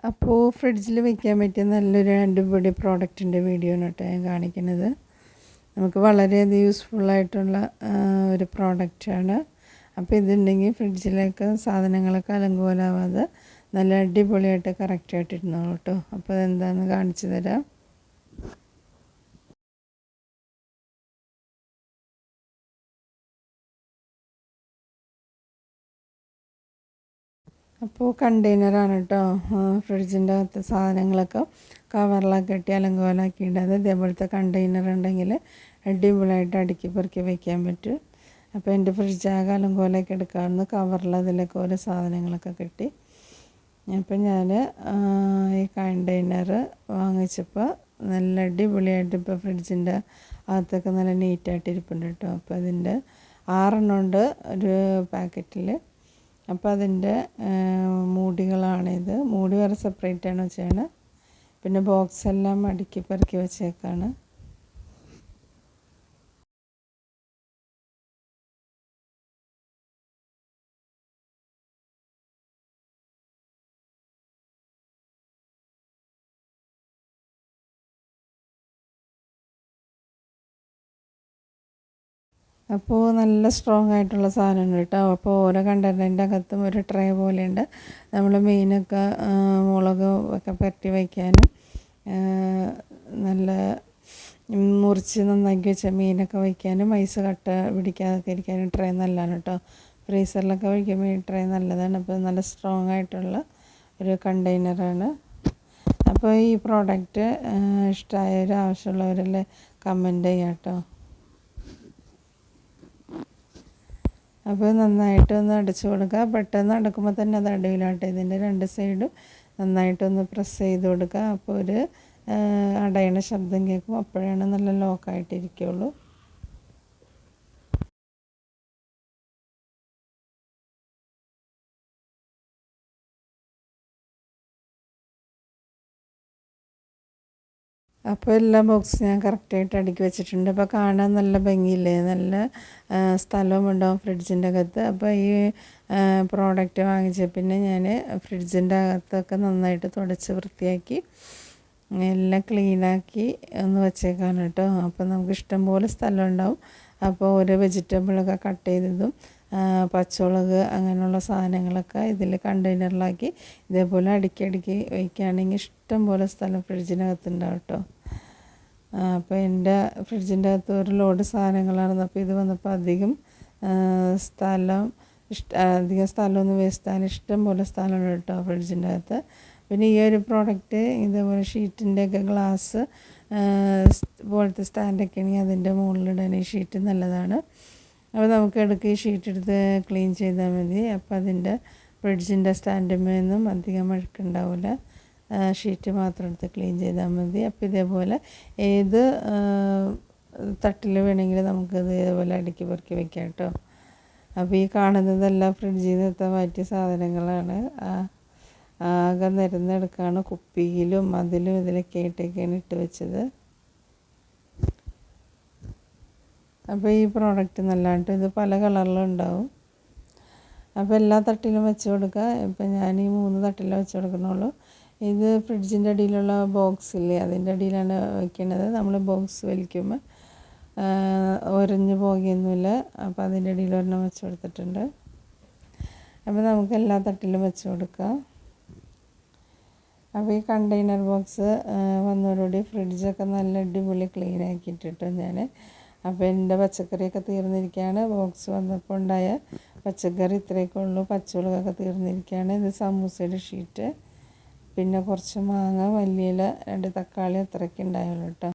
അപ്പോൾ ഫ്രിഡ്ജിൽ വെക്കാൻ പറ്റിയ നല്ലൊരു അടിപൊളി പ്രോഡക്റ്റിൻ്റെ വീഡിയോ ആണ് കേട്ടോ ഞാൻ കാണിക്കുന്നത്. നമുക്ക് വളരെയധികം യൂസ്ഫുള്ളായിട്ടുള്ള ഒരു പ്രോഡക്റ്റാണ്. അപ്പോൾ ഇതുണ്ടെങ്കിൽ ഫ്രിഡ്ജിലേക്ക് സാധനങ്ങളൊക്കെ അലങ്കോലാവാതെ നല്ല അടിപൊളിയായിട്ട് കറക്റ്റായിട്ട് ഇരുന്നോളൂ കേട്ടോ. അപ്പോൾ അതെന്താണെന്ന് കാണിച്ചു തരാം. അപ്പോൾ കണ്ടെയ്നറാണ് കേട്ടോ. ഫ്രിഡ്ജിൻ്റെ അകത്ത് സാധനങ്ങളൊക്കെ കവറിലൊക്കെ കെട്ടി അലങ്കോലാക്കിയിടാതെ ഇതേപോലത്തെ കണ്ടെയ്നർ ഉണ്ടെങ്കിൽ അടിപൊളിയായിട്ട് അടുക്കി പെറുക്കി വയ്ക്കാൻ പറ്റും. അപ്പോൾ എൻ്റെ ഫ്രിഡ്ജ് ആകെ അലങ്കോലൊക്കെ എടുക്കാവുന്ന കവറിൽ അതിലൊക്കെ ഓരോ സാധനങ്ങളൊക്കെ കെട്ടി. അപ്പോൾ ഞാൻ ഈ കണ്ടെയ്നർ വാങ്ങിച്ചപ്പോൾ നല്ല അടിപൊളിയായിട്ട് ഇപ്പോൾ ഫ്രിഡ്ജിൻ്റെ അകത്തൊക്കെ നല്ല നീറ്റായിട്ട് ഇരിപ്പുണ്ട് കേട്ടോ. അപ്പോൾ അതിൻ്റെ 6 ഉണ്ട് ഒരു പാക്കറ്റിൽ. അപ്പോൾ അതിൻ്റെ മൂടികളാണിത്. മൂടി വേറെ സെപ്പറേറ്റാണ് വെച്ചാണ്. പിന്നെ ബോക്സ് എല്ലാം അടുക്കി പെറുക്കി വെച്ചേക്കാണ്. അപ്പോൾ നല്ല സ്ട്രോങ് ആയിട്ടുള്ള സാധനമാണ് കേട്ടോ. അപ്പോൾ ഓരോ കണ്ടെയ്നറിൻ്റെ അകത്തും ഒരു ട്രേ പോലെയുണ്ട്. നമ്മൾ മീനൊക്കെ മുളക് ഒക്കെ പുരട്ടി വയ്ക്കാനും നല്ല മുറിച്ച് നന്നാക്കി വെച്ച മീനൊക്കെ വയ്ക്കാനും ഐസ് കട്ട പിടിക്കാതൊക്കെ ഇരിക്കാനും ട്രേ നല്ലതാണ് കേട്ടോ. ഫ്രീസറിലൊക്കെ വയ്ക്കുമ്പോൾ ഈ ട്രേ നല്ലതാണ്. അപ്പോൾ നല്ല സ്ട്രോങ് ആയിട്ടുള്ള ഒരു കണ്ടെയ്നറാണ്. അപ്പോൾ ഈ പ്രോഡക്റ്റ് ഇഷ്ടമായവർ ആവശ്യമുള്ളവരെല്ലാം കമൻറ്റ് ചെയ്യാം കേട്ടോ. അപ്പോൾ നന്നായിട്ടൊന്ന് അടച്ചു കൊടുക്കുക. പെട്ടെന്ന് അടക്കുമ്പോൾ തന്നെ അത് അടിയിലാട്ടെ. ഇതിൻ്റെ 2 സൈഡും നന്നായിട്ടൊന്ന് പ്രസ് ചെയ്ത് കൊടുക്കുക. അപ്പോൾ ഒരു അടയണ ശബ്ദം കേൾക്കും. അപ്പോഴാണ് നല്ല ലോക്കായിട്ടിരിക്കുള്ളൂ. അപ്പോൾ എല്ലാ ബോക്സും ഞാൻ കറക്റ്റായിട്ട് അടുക്കി വെച്ചിട്ടുണ്ട്. അപ്പോൾ കാണാൻ നല്ല ഭംഗിയില്ലേ, നല്ല സ്ഥലവും ഉണ്ടാവും ഫ്രിഡ്ജിൻ്റെ അകത്ത്. അപ്പോൾ ഈ പ്രോഡക്റ്റ് വാങ്ങിച്ച പിന്നെ ഞാൻ ഫ്രിഡ്ജിൻ്റെ അകത്തൊക്കെ നന്നായിട്ട് തുടച്ച് വൃത്തിയാക്കി എല്ലാം ക്ലീനാക്കി ഒന്ന് വെച്ചേക്കാണ് കേട്ടോ. അപ്പോൾ നമുക്ക് ഇഷ്ടംപോലെ സ്ഥലം ഉണ്ടാവും. അപ്പോൾ ഓരോ വെജിറ്റബിളൊക്കെ കട്ട് ചെയ്തതും പച്ചമുളക് അങ്ങനെയുള്ള സാധനങ്ങളൊക്കെ ഇതിൽ കണ്ടെയ്നറിലാക്കി ഇതേപോലെ അടുക്കി വയ്ക്കുകയാണെങ്കിൽ ഇഷ്ടം പോലെ സ്ഥലം ഫ്രിഡ്ജിനകത്തുണ്ടാവും കേട്ടോ. അപ്പോൾ എൻ്റെ ഫ്രിഡ്ജിൻ്റെ അകത്ത് ഒരു ലോഡ് സാധനങ്ങളാണ്. അപ്പോൾ ഇത് വന്നപ്പോൾ അധികം സ്ഥലമൊന്നും വേസ്റ്റ് ഇഷ്ടം പോലെ സ്ഥലമുണ്ട് കേട്ടോ ഫ്രിഡ്ജിൻ്റെ അകത്ത്. പിന്നെ ഈ ഒരു പ്രോഡക്റ്റ് ഇതേപോലെ ഷീറ്റിൻ്റെയൊക്കെ ഗ്ലാസ് പോലത്തെ സ്റ്റാൻഡൊക്കെ ആണെങ്കിൽ അതിൻ്റെ മുകളിലിടാൻ ഈ ഷീറ്റ് നല്ലതാണ്. അപ്പോൾ നമുക്ക് ഇടയ്ക്ക് ഈ ഷീറ്റ് എടുത്ത് ക്ലീൻ ചെയ്താൽ മതി. അപ്പോൾ അതിൻ്റെ ഫ്രിഡ്ജിൻ്റെ സ്റ്റാൻഡിന്മേൽ നിന്നും അധികം അഴുക്കുണ്ടാവില്ല. ഷീറ്റ് മാത്രം എടുത്ത് ക്ലീൻ ചെയ്താൽ മതി. അപ്പോൾ ഇതേപോലെ ഏത് തട്ടിൽ വേണമെങ്കിലും നമുക്കത് ഇതേപോലെ അടുക്കി പെറുക്കി വെക്കാം കേട്ടോ. അപ്പോൾ ഈ കാണുന്നതെല്ലാം ഫ്രിഡ്ജിൽ നിന്ന് എടുത്ത് മാറ്റിയ സാധനങ്ങളാണ്. ആകെ നിരന്നെടുക്കാണ്. കുപ്പിയിലും അതിലും ഇതിലൊക്കെ ആയിട്ടൊക്കെയാണ് ഇട്ട് വെച്ചത്. അപ്പോൾ ഈ പ്രോഡക്റ്റ് നല്ലതായിട്ട് ഇത് പല കളറിലും ഉണ്ടാവും. അപ്പോൾ എല്ലാ തട്ടിലും വെച്ച് കൊടുക്കുക. ഇപ്പം ഞാൻ ഈ 3 തട്ടിലും വെച്ച് കൊടുക്കുന്നുള്ളൂ. ഇത് ഫ്രിഡ്ജിൻ്റെ അടിയിലുള്ള ബോക്സില്ലേ, അതിൻ്റെ അടിയിലാണ് വയ്ക്കുന്നത്. നമ്മൾ ബോക്സ് വലിക്കുമ്പോൾ ഒരഞ്ഞു പോകുകയൊന്നുമില്ല. അപ്പോൾ അതിൻ്റെ അടിയിൽ ഒരെണ്ണം വെച്ച് കൊടുത്തിട്ടുണ്ട്. അപ്പോൾ നമുക്ക് എല്ലാ തട്ടിലും വെച്ച് കൊടുക്കാം. അപ്പോൾ ഈ കണ്ടെയ്നർ ബോക്സ് വന്നതോടുകൂടി ഫ്രിഡ്ജൊക്കെ നല്ല അടിപൊളി ക്ലീൻ ആക്കിയിട്ടിട്ടോ ഞാൻ. അപ്പോൾ എൻ്റെ പച്ചക്കറിയൊക്കെ തീർന്നിരിക്കുകയാണ്. ബോക്സ് വന്നപ്പോൾ ഉണ്ടായ പച്ചക്കറി ഇത്രയൊക്കെ ഉള്ളൂ. പച്ചമുളകൊക്കെ തീർന്നിരിക്കുകയാണ്. ഇത് സമൂസയുടെ ഷീറ്റ്, പിന്നെ കുറച്ച് മാങ്ങ, മല്ലിയില, 2 തക്കാളി അത്രയൊക്കെ ഉണ്ടായുള്ളൂ കേട്ടോ.